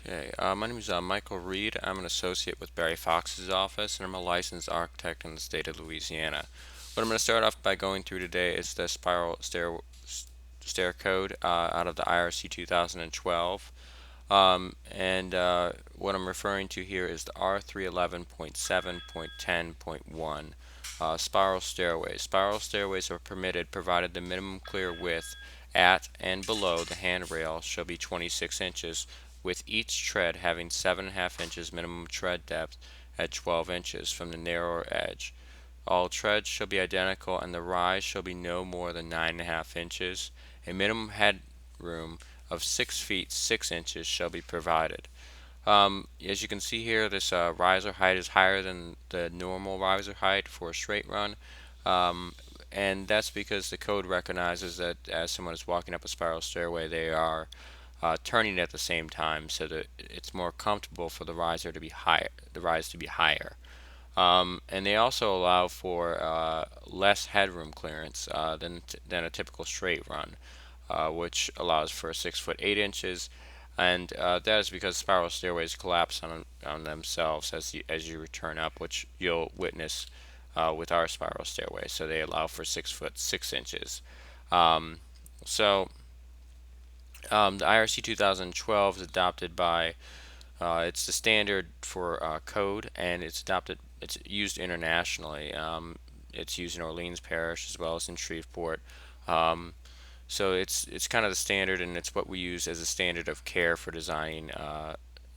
Okay, my name is Michael Reed. I'm an associate with Barry Fox's office, and I'm a licensed architect in the state of Louisiana. What I'm going to start off by going through today is the spiral stair code out of the IRC 2012. And what I'm referring to here is the R311.7.10.1 spiral stairways. Spiral stairways are permitted provided the minimum clear width at and below the handrail shall be 26 inches, with each tread having 7.5 inches minimum tread depth at 12 inches from the narrower edge. All treads shall be identical and the rise shall be no more than 9.5 inches. A minimum headroom of 6 feet 6 inches shall be provided. As you can see here, this riser height is higher than the normal riser height for a straight run. Um, and that's because the code recognizes that as someone is walking up a spiral stairway, they are turning at the same time, so that it's more comfortable for the riser to be higher, the rise to be higher. And they also allow for less headroom clearance than a typical straight run, which allows for 6 foot 8 inches, and that is because spiral stairways collapse on themselves as you return up, which you'll witness with our spiral stairway. So they allow for 6 foot 6 inches. Um, so the IRC 2012 is adopted by it's the standard for code, and it's adopted. It's used internationally. It's used in Orleans Parish as well as in Shreveport. Um, so it's kind of the standard, and it's what we use as a standard of care for designing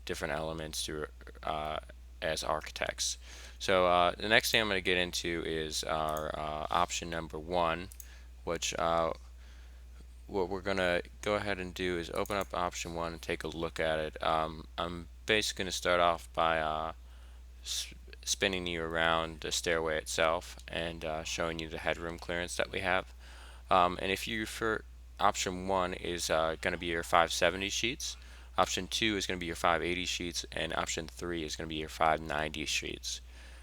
different elements as architects. So the next thing I'm going to get into is our option number one, which what we're going to go ahead and do is open up option one and take a look at it. I'm basically going to start off by spinning you around the stairway itself and showing you the headroom clearance that we have. And if you refer, option one is going to be your 570 sheets. Option two is going to be your 580 sheets, and option three is going to be your 590 sheets.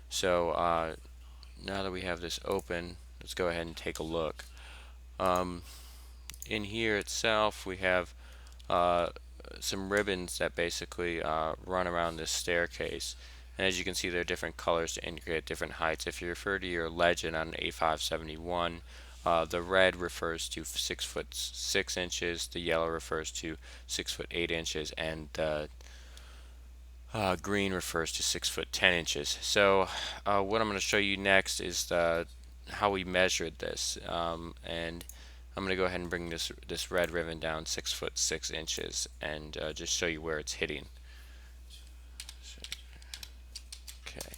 So now that we have this open, let's go ahead and take a look. Um, in here itself, we have uh, some ribbons that basically run around this staircase. And as you can see, there are different colors to indicate different heights. If you refer to your legend on A571, the red refers to 6 foot 6 inches, the yellow refers to 6 foot 8 inches, and the green refers to 6 foot 10 inches. So what I'm going to show you next is how we measured this, and I'm going to go ahead and bring this red ribbon down 6 foot 6 inches and just show you where it's hitting. Okay.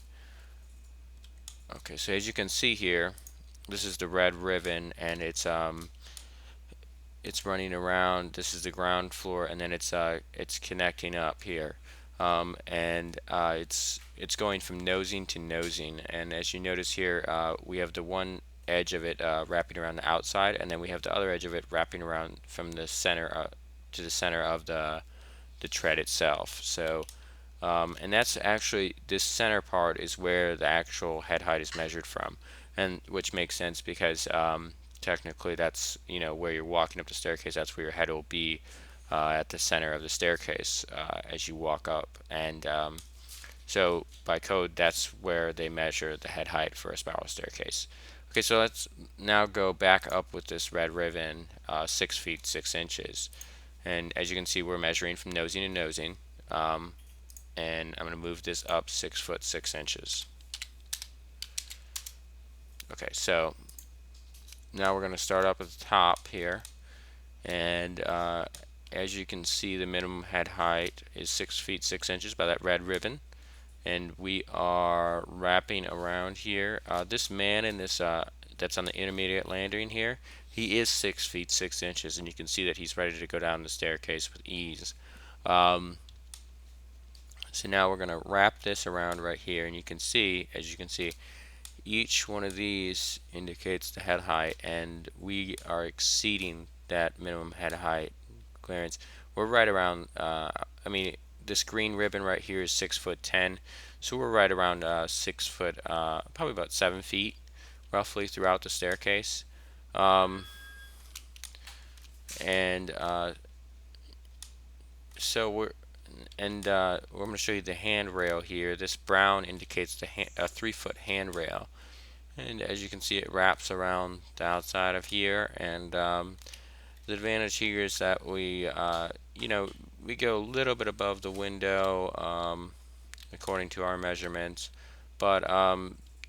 Okay. So as you can see here, this is the red ribbon, and it's running around. This is the ground floor, and then it's connecting up here, and it's going from nosing to nosing. And as you notice here, we have the one edge of it wrapping around the outside, and then we have the other edge of it wrapping around from the center to the center of the tread itself. So and that's actually, this center part is where the actual head height is measured from, and which makes sense because technically that's, where you're walking up the staircase, that's where your head will be at the center of the staircase as you walk up. And so by code, that's where they measure the head height for a spiral staircase. Okay, so let's now go back up with this red ribbon 6 feet 6 inches. And as you can see, we're measuring from nosing to nosing. And I'm going to move this up 6 foot 6 inches. Okay, so now we're going to start up at the top here, and as you can see, the minimum head height is 6 feet 6 inches by that red ribbon, and we are wrapping around here. This man in this that's on the intermediate landing here, he is 6 feet 6 inches, and you can see that he's ready to go down the staircase with ease. So now we're going to wrap this around right here, and you can see, as you can see, each one of these indicates the head height, and we are exceeding that minimum head height clearance. We're right around, this green ribbon right here is 6 foot 10, so we're right around 6 foot, probably about 7 feet roughly throughout the staircase. And so we're going to show you the handrail here. This brown indicates the a 3-foot handrail, and as you can see, it wraps around the outside of here. And the advantage here is that we go a little bit above the window according to our measurements, but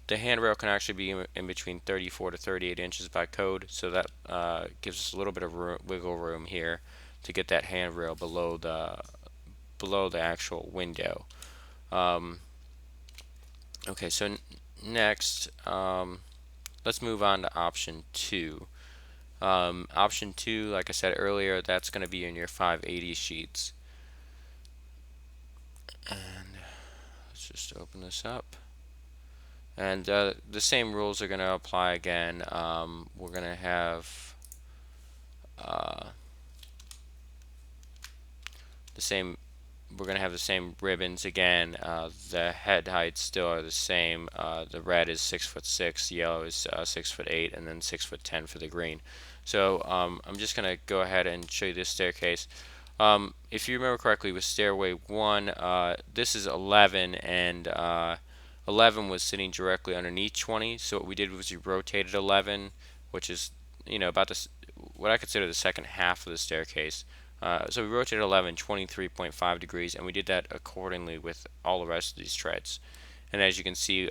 the handrail can actually be in between 34 to 38 inches by code, so that gives us a little bit of wiggle room here to get that handrail below the actual window. Okay, so next, let's move on to option 2. Option 2, like I said earlier, that's going to be in your 580 sheets. And let's just open this up. And the same rules are going to apply again. We're going to have the same. We're going to have the same ribbons again. The head heights still are the same. The red is 6'6", yellow is 6'8", and then 6'10" for the green. So I'm just going to go ahead and show you this staircase. If you remember correctly, with stairway 1, this is 11, and 11 was sitting directly underneath 20. So what we did was we rotated 11, which is about what I consider the second half of the staircase. So we rotated 11 23.5 degrees, and we did that accordingly with all the rest of these treads. And as you can see,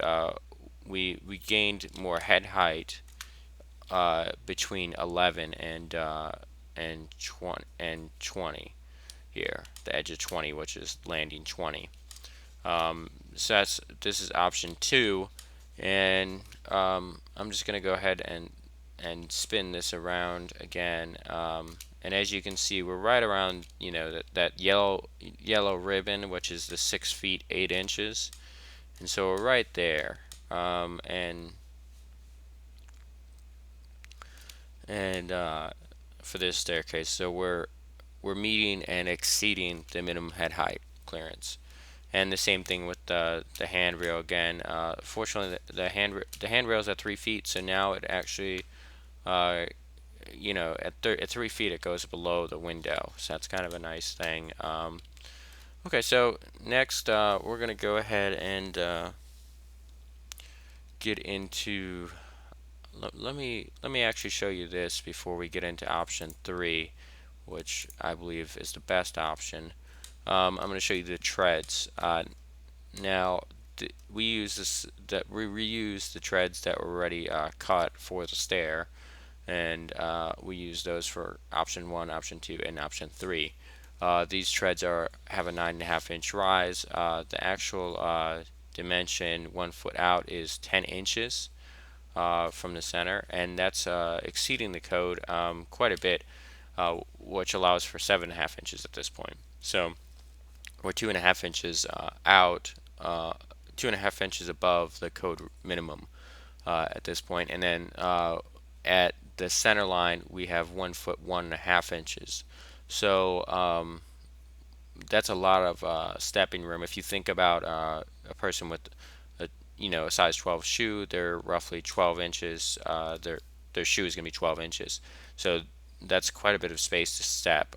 we gained more head height between 11 and 20 here, the edge of 20, which is landing 20. So this is option 2, and I'm just going to go ahead and spin this around again. And as you can see, we're right around that yellow ribbon, which is the 6 feet 8 inches, and so we're right there. For this staircase, so we're meeting and exceeding the minimum head height clearance. And the same thing with the handrail again. Fortunately, the handrail is at 3 feet, so now it actually at 3 feet it goes below the window, so that's kind of a nice thing. Okay, so next we're going to go ahead and get into. Let me actually show you this before we get into option 3, which I believe is the best option. I'm going to show you the treads. Now we reuse the treads that were already cut for the stair, and we use those for option 1, option 2, and option 3. These treads have a 9.5 inch rise. The actual dimension 1 foot out is 10 inches from the center, and that's exceeding the code quite a bit, which allows for 7.5 inches at this point. So we're 2.5 inches out, 2.5 inches above the code minimum at this point, and then at the center line we have 1 foot 1.5 inches. So that's a lot of stepping room. If you think about a person with a size 12 shoe, they're roughly 12 inches. Their shoe is going to be 12 inches. So that's quite a bit of space to step.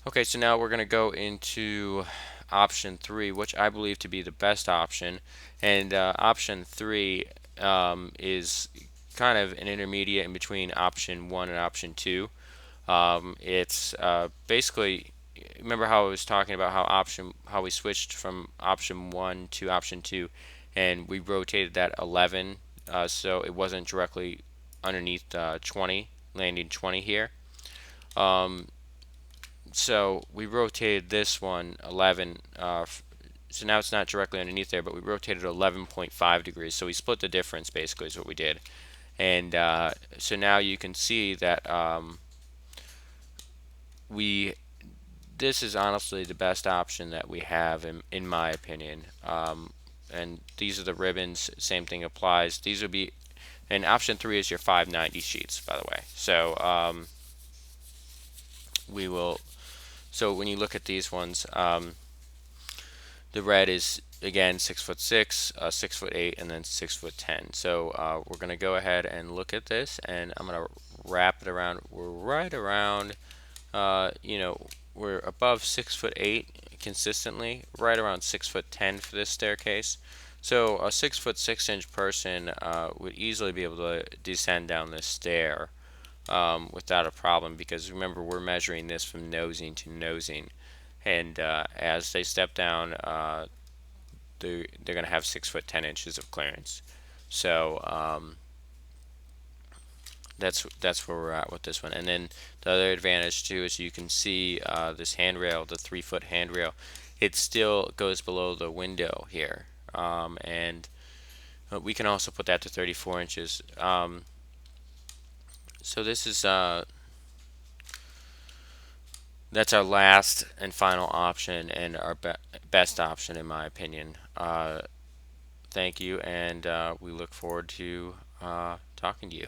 Okay, so now we're going to go into option 3, which I believe to be the best option. And option 3 is kind of an intermediate in between option 1 and option 2. It's basically, remember how I was talking about how we switched from option 1 to option 2, and we rotated that 11 so it wasn't directly underneath 20, landing 20 here. So we rotated this one 11, so now it's not directly underneath there, but we rotated 11.5 degrees, so we split the difference basically is what we did. And so now you can see that this is honestly the best option that we have in my opinion. And these are the ribbons, same thing applies. These would be, and option 3 is your 590 sheets, by the way. So so when you look at these ones, the red is again 6'6", 6'8", and then 6'10". So we're gonna go ahead and look at this, and I'm gonna wrap it around. We're right around we're above 6'8" consistently, right around 6'10" for this staircase. So a 6'6" person would easily be able to descend down this stair without a problem, because remember, we're measuring this from nosing to nosing, and as they step down, they're going to have 6'10" of clearance. So that's where we're at with this one. And then the other advantage too is you can see this handrail, the 3-foot handrail, it still goes below the window here, and we can also put that to 34 inches. So this is that's our last and final option, and our best option in my opinion. Thank you, and we look forward to talking to you.